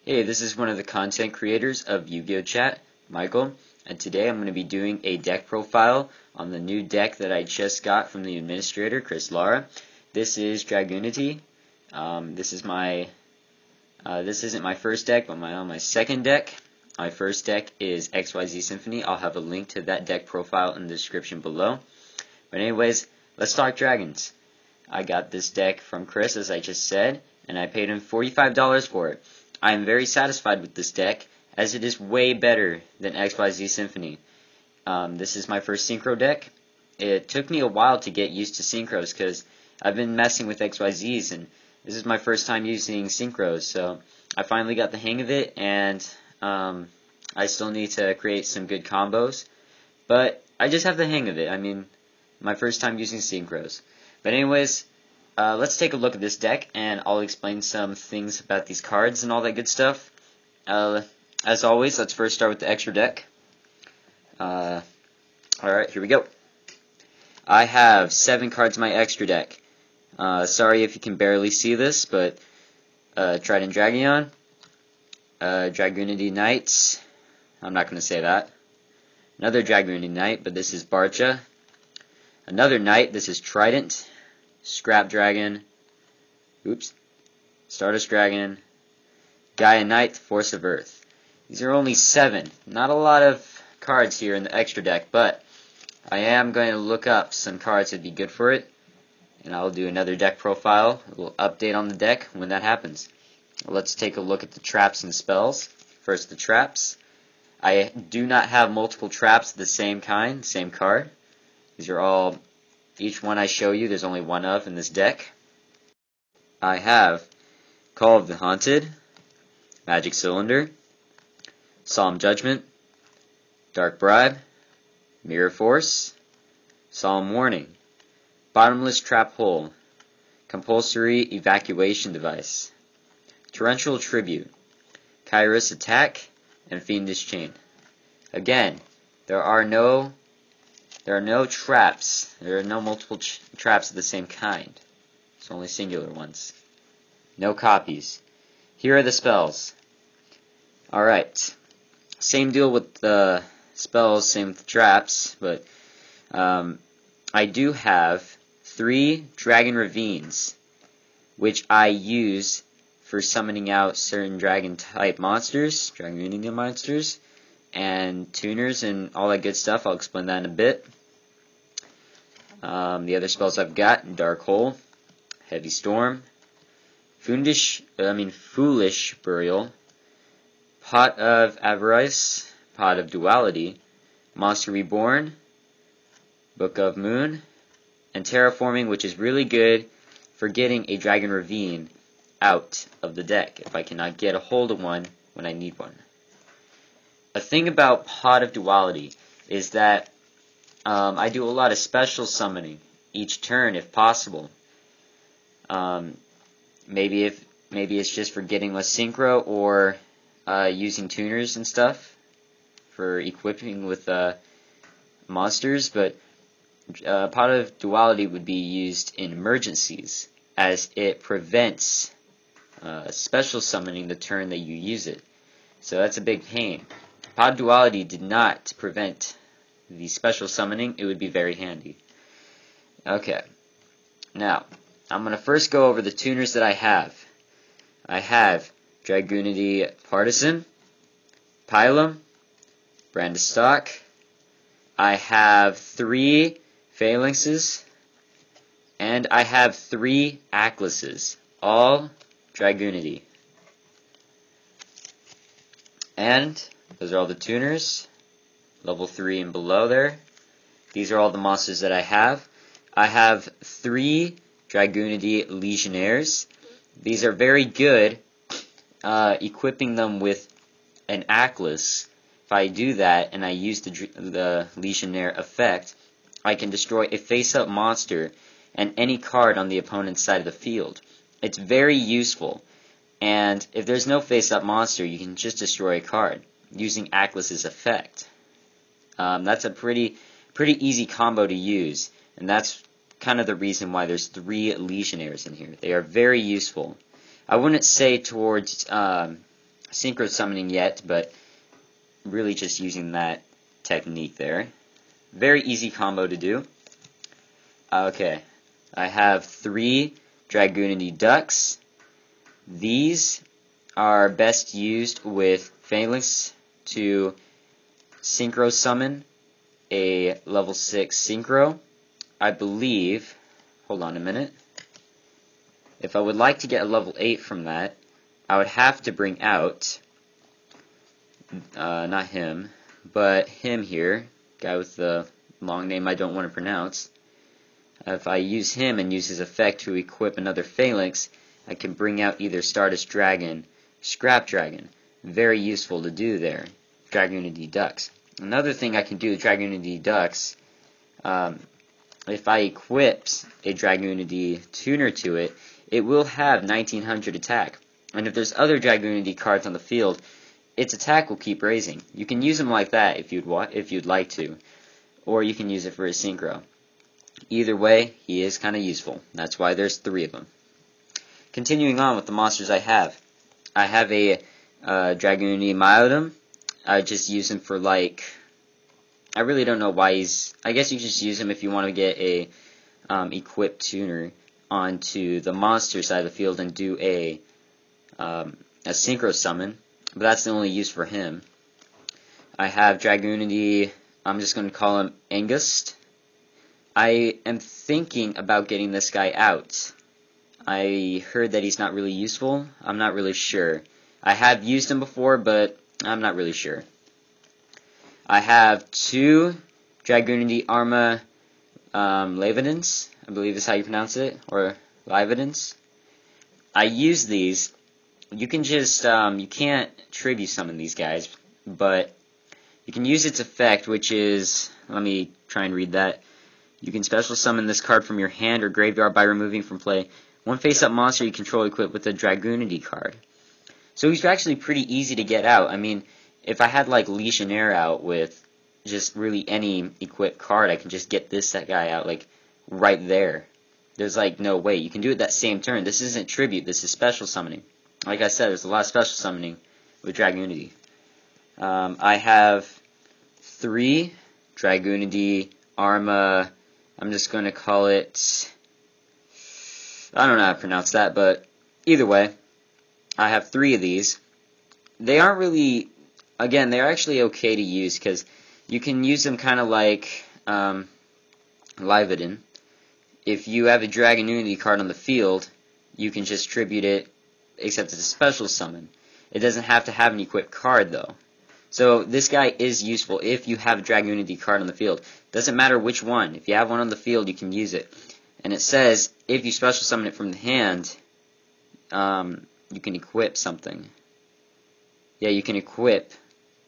Hey, this is one of the content creators of Yugioh Chatt, Michael, and today I'm going to be doing a deck profile on the new deck that I just got from the administrator, Chris Lara. This is Dragunity. This isn't my first deck, but my second deck. My first deck is XYZ Symphony. I'll have a link to that deck profile in the description below. But anyways, let's talk dragons. I got this deck from Chris, as I just said, and I paid him $45 for it. I am very satisfied with this deck, as it is way better than XYZ Symphony. This is my first Synchro deck. It took me a while to get used to Synchros, because I've been messing with XYZs, and this is my first time using Synchros, so I finally got the hang of it, and I still need to create some good combos, but I just have the hang of it. I mean, my first time using Synchros. But anyways, let's take a look at this deck, and I'll explain some things about these cards and all that good stuff. As always, let's first start with the extra deck. Alright, here we go. I have 7 cards in my extra deck. Sorry if you can barely see this, but Trident Dragon, Dragunity Knights, I'm not going to say that. Another Dragunity Knight, but this is Barcha. Another Knight, this is Trident. Scrap Dragon, Stardust Dragon, Gaia Knight, Force of Earth. These are only 7. Not a lot of cards here in the extra deck, but I am going to look up some cards that would be good for it, and I'll do another deck profile, a little update on the deck when that happens. Let's take a look at the traps and spells. First, the traps. I do not have multiple traps of the same kind, same card. These are all, each one I show you, there's only one of in this deck. I have Call of the Haunted, Magic Cylinder, Solemn Judgment, Dark Bribe, Mirror Force, Solemn Warning, Bottomless Trap Hole, Compulsory Evacuation Device, Torrential Tribute, Icarus Attack, and Fiendish Chain. Again, there are no traps. There are no multiple traps of the same kind. It's only singular ones. No copies. Here are the spells. Alright. Same deal with the spells, same with the traps, but I do have 3 Dragon Ravines, which I use for summoning out certain dragon-type monsters, Dragunity monsters, and tuners and all that good stuff. I'll explain that in a bit. The other spells I've got: Dark Hole, Heavy Storm, Foolish Burial, Pot of Avarice, Pot of Duality, Monster Reborn, Book of Moon, and Terraforming, which is really good for getting a Dragon Ravine out of the deck if I cannot get a hold of one when I need one. A thing about Pot of Duality is that I do a lot of special summoning each turn if possible. Maybe it's just for getting less synchro or using tuners and stuff for equipping with monsters, but Pot of Duality would be used in emergencies, as it prevents special summoning the turn that you use it. So that's a big pain. Pot of Duality did not prevent the special summoning. It would be very handy. Okay. Now, I'm going to first go over the tuners that I have. I have Dragunity Partisan, Pilum, Brandistock. I have 3 Phalanxes, and I have 3 Aklyses, all Dragunity. And those are all the tuners, level 3 and below there. These are all the monsters that I have. I have 3 Dragunity Legionnaires. These are very good, equipping them with an Aklys. If I do that and I use the Legionnaire effect, I can destroy a face-up monster and any card on the opponent's side of the field. It's very useful, and if there's no face-up monster, you can just destroy a card using Aklys' effect. That's a pretty easy combo to use, and that's kind of the reason why there's 3 Legionnaires in here. They are very useful. I wouldn't say towards synchro summoning yet, but really just using that technique there. Very easy combo to do. Okay, I have 3 Dragunity Dux. These are best used with Phalanx to synchro summon a level 6 synchro. I believe, hold on a minute, if I would like to get a level 8 from that, I would have to bring out, not him, but him here, guy with the long name I don't want to pronounce. If I use him and use his effect to equip another Phalanx, I can bring out either Stardust Dragon, Scrap Dragon. Very useful to do there. Dragunity Dux. Another thing I can do with Dragunity Dux, if I equip a Dragunity tuner to it, it will have 1900 attack. And if there's other Dragunity cards on the field, its attack will keep raising. You can use them like that if you'd like to, or you can use it for a synchro. Either way, he is kind of useful. That's why there's 3 of them. Continuing on with the monsters I have a Dragunity Militum. I just use him for, like, I really don't know why he's, I guess you just use him if you want to get a equipped tuner onto the monster side of the field and do a synchro summon, but that's the only use for him. I have Dragunity, I'm just going to call him Angust. I am thinking about getting this guy out. I heard that he's not really useful. I'm not really sure. I have used him before, but I'm not really sure. I have 2 Dragunity Arma Leyvatens, I believe is how you pronounce it, or Leyvatens. I use these. You can just, you can't tribute summon these guys, but you can use its effect, which is, let me try and read that. You can special summon this card from your hand or graveyard by removing from play one face-up monster you control equipped with a Dragunity card. So he's actually pretty easy to get out. I mean, if I had like Legionnaire out with just really any equipped card, I can just get this guy out like right there. There's like no way. You can do it that same turn. This isn't tribute, this is special summoning. Like I said, there's a lot of special summoning with Dragunity. I have 3 Dragunity Arma, I'm just going to call it, I don't know how to pronounce that, but either way, I have 3 of these. They aren't really, again, they're actually okay to use, because you can use them kind of like Leyvaten. If you have a Dragunity card on the field, you can just tribute it, except it's a special summon. It doesn't have to have an equipped card, though. So this guy is useful if you have a Dragunity card on the field. Doesn't matter which one. If you have one on the field, you can use it. And it says, if you special summon it from the hand, you can equip something. Yeah, you can equip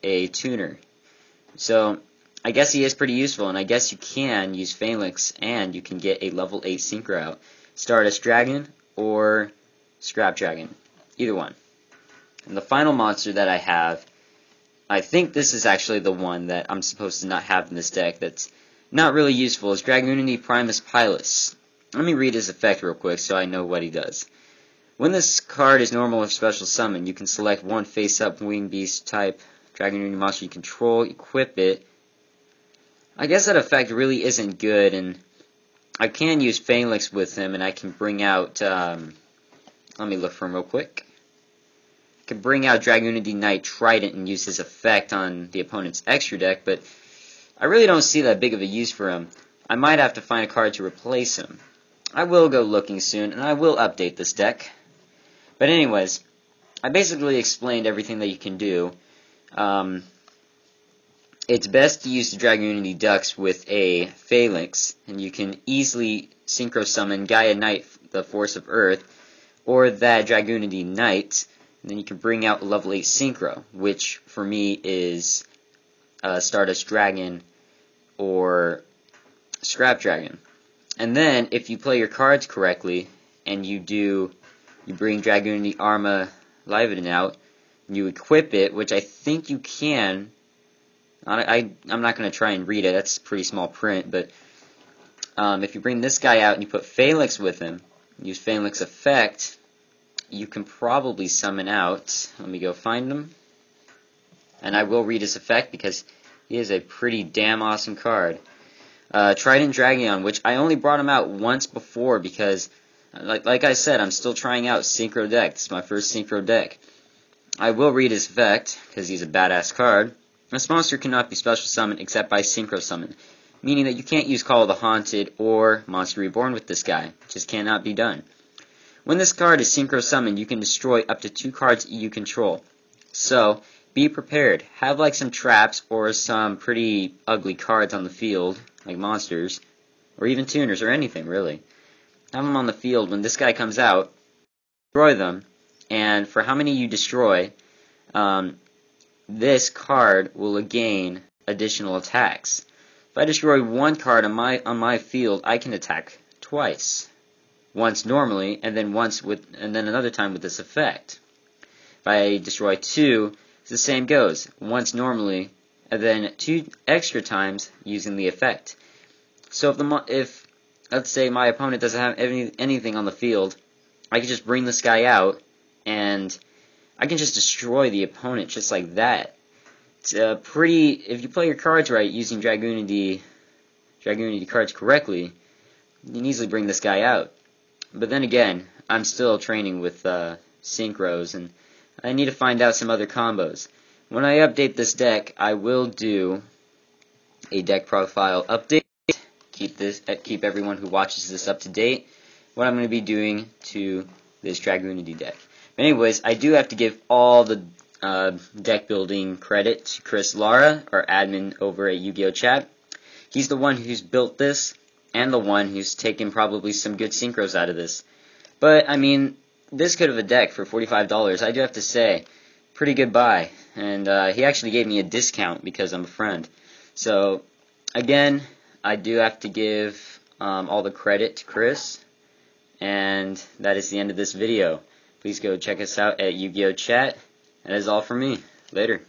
a tuner. So, I guess he is pretty useful, and I guess you can use Phalanx, and you can get a level 8 synchro out. Stardust Dragon, or Scrap Dragon. Either one. And the final monster that I have, I think this is actually the one that I'm supposed to not have in this deck that's not really useful, is Dragunity Primus Pilus. Let me read his effect real quick so I know what he does. When this card is normal or special summon, you can select one face-up winged beast type Dragunity monster you control, equip it. I guess that effect really isn't good, and I can use Phalanx with him, and I can bring out, let me look for him real quick. I can bring out Dragunity Knight Trident and use his effect on the opponent's extra deck, but I really don't see that big of a use for him. I might have to find a card to replace him. I will go looking soon, and I will update this deck. But anyways, I basically explained everything that you can do. It's best to use the Dragunity Dux with a Phalanx, and you can easily synchro summon Gaia Knight, the Force of Earth, or that Dragunity Knight, and then you can bring out a level 8 synchro, which for me is Stardust Dragon or Scrap Dragon. And then, if you play your cards correctly, and you bring Dragunity Arma Leyvaten out, and you equip it, which I think you can. I'm not going to try and read it, that's pretty small print, but if you bring this guy out and you put Phalanx with him, use Phalanx effect, you can probably summon out. Let me go find him. And I will read his effect because he is a pretty damn awesome card. Trident Dragon, which I only brought him out once before because, like I said, I'm still trying out Synchro deck. This is my first Synchro deck. I will read his effect because he's a badass card. This monster cannot be special summoned except by Synchro Summon, meaning that you can't use Call of the Haunted or Monster Reborn with this guy. It just cannot be done. When this card is Synchro Summoned, you can destroy up to 2 cards you control. So, be prepared. Have like some traps or some pretty ugly cards on the field, like monsters, or even tuners, or anything, really. Have them on the field. When this guy comes out, destroy them, and for how many you destroy, this card will gain additional attacks. If I destroy 1 card on my field, I can attack twice. Once normally, and then another time with this effect. If I destroy 2, the same goes. Once normally, and then 2 extra times using the effect. So if let's say my opponent doesn't have anything on the field, I can just bring this guy out, and I can just destroy the opponent just like that. It's if you play your cards right using Dragunity cards correctly, you can easily bring this guy out. But then again, I'm still training with synchros, and I need to find out some other combos. When I update this deck, I will do a deck profile update. Keep everyone who watches this up to date. What I'm going to be doing to this Dragunity deck. But anyways, I do have to give all the deck building credit to Chris Lara, our admin over at Yugioh Chatt. He's the one who's built this, and the one who's taken probably some good synchros out of this. But, I mean, this good of a deck for $45, I do have to say, pretty good buy. And he actually gave me a discount because I'm a friend. So, again, I do have to give all the credit to Chris. And that is the end of this video. Please go check us out at Yugioh Chatt. That is all for me. Later.